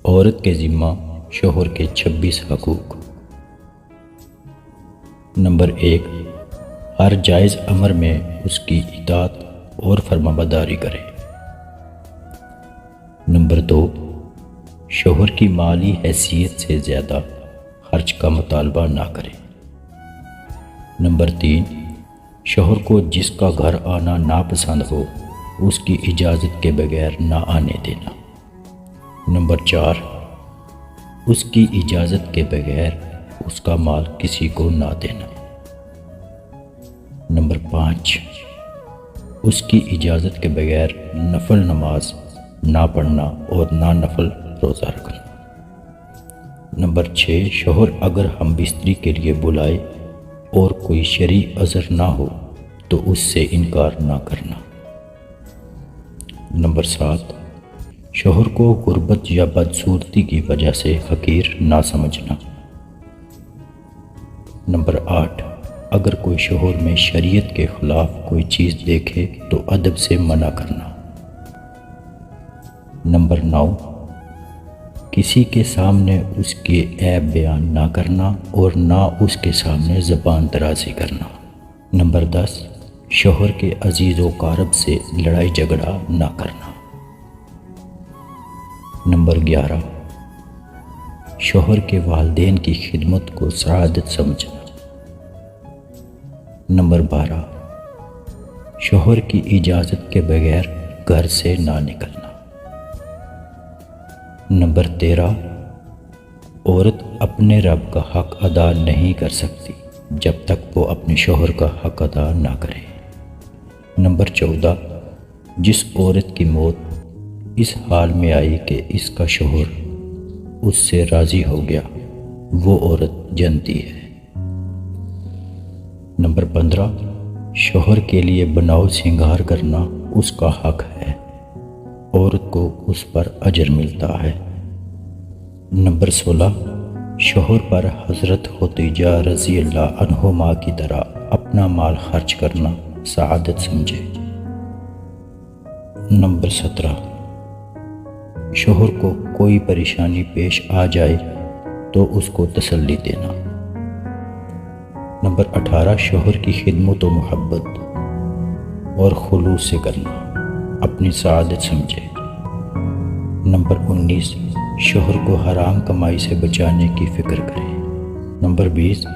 عورت کے ذمہ شوہر کے 26 حقوق۔ نمبر 1، ہر جائز امر میں اس کی اطاعت اور فرمانبرداری کرے۔ نمبر 2، شوہر کی مالی حیثیت سے زیادہ خرچ کا مطالبہ نہ کرے۔ نمبر 3، شوہر کو جس کا گھر آنا ناپسند ہو اس کی اجازت کے بغیر نہ آنے دینا۔ نمبر 4، اس کی اجازت کے بغیر اس کا مال کسی کو نہ دینا۔ نمبر 5، اس کی اجازت کے بغیر نفل نماز نہ پڑھنا اور نہ نفل روزہ رکھنا۔ نمبر 6، شوہر اگر ہم بستری کے لیے بلائے اور کوئی شرعی عذر نہ ہو تو اس سے انکار نہ کرنا۔ نمبر 7، شوہر کو غربت یا بدصورتی کی وجہ سے حقیر نہ سمجھنا۔ نمبر 8، اگر کوئی شوہر میں شریعت کے خلاف کوئی چیز دیکھے تو ادب سے منع کرنا۔ نمبر 9، کسی کے سامنے اس کے عیب بیان نہ کرنا اور نہ اس کے سامنے زبان درازی کرنا۔ نمبر 10، شوہر کے عزیز و اقارب سے لڑائی جھگڑا نہ کرنا۔ نمبر 11، شوہر کے والدین کی خدمت کو سعادت سمجھنا۔ نمبر 12، شوہر کی اجازت کے بغیر گھر سے نہ نکلنا۔ نمبر 13، عورت اپنے رب کا حق ادا نہیں کر سکتی جب تک وہ اپنے شوہر کا حق ادا نہ کرے۔ نمبر 14، جس عورت کی موت اس حال میں آئی کہ اس کا شوہر اس سے راضی ہو گیا وہ عورت جنتی ہے۔ نمبر 15، شوہر کے لیے بناؤ سنگار کرنا اس کا حق ہے، عورت کو اس پر اجر ملتا ہے۔ نمبر 16، شوہر پر حضرت خدیجہ رضی اللہ عنہما کی طرح اپنا مال خرچ کرنا سعادت سمجھے۔ نمبر 17، شوہر کو کوئی پریشانی پیش آ جائے تو اس کو تسلی دینا۔ نمبر 18، شوہر کی خدمت و محبت اور خلوص سے کرنا اپنی سعادت سمجھے۔ نمبر 19، شوہر کو حرام کمائی سے بچانے کی فکر کرے۔ نمبر 20،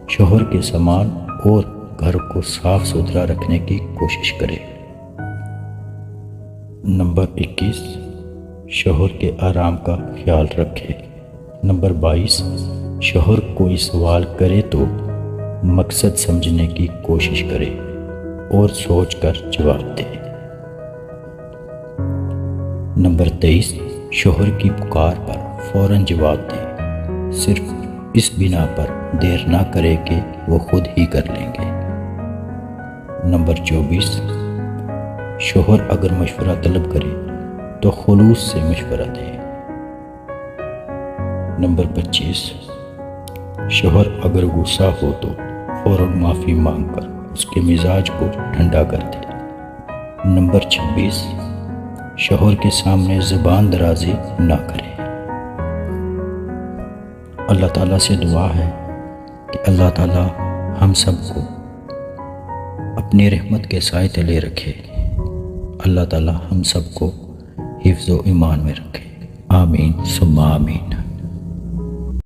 شوہر کے سامان اور گھر کو صاف ستھرا رکھنے کی کوشش کرے۔ نمبر 21، شوہر کے آرام کا خیال رکھے۔ نمبر 22، شوہر کوئی سوال کرے تو مقصد سمجھنے کی کوشش کرے اور سوچ کر جواب دے۔ نمبر 23، شوہر کی پکار پر فوراً جواب دے، صرف اس بنا پر دیر نہ کرے کہ وہ خود ہی کر لیں گے۔ نمبر 24، شوہر اگر مشورہ طلب کرے تو خلوص سے مشورہ دے۔ نمبر 25، شوہر اگر غصہ ہو تو فوراً معافی مانگ کر اس کے مزاج کو ٹھنڈا کر دے۔ نمبر 26، شوہر کے سامنے زبان درازی نہ کرے۔ اللہ تعالیٰ سے دعا ہے کہ اللہ تعالیٰ ہم سب کو اپنی رحمت کے سائے تلے رکھے۔ اللہ تعالیٰ ہم سب کو حفظ و ایمان میں رکھے۔ آمین ثم آمین۔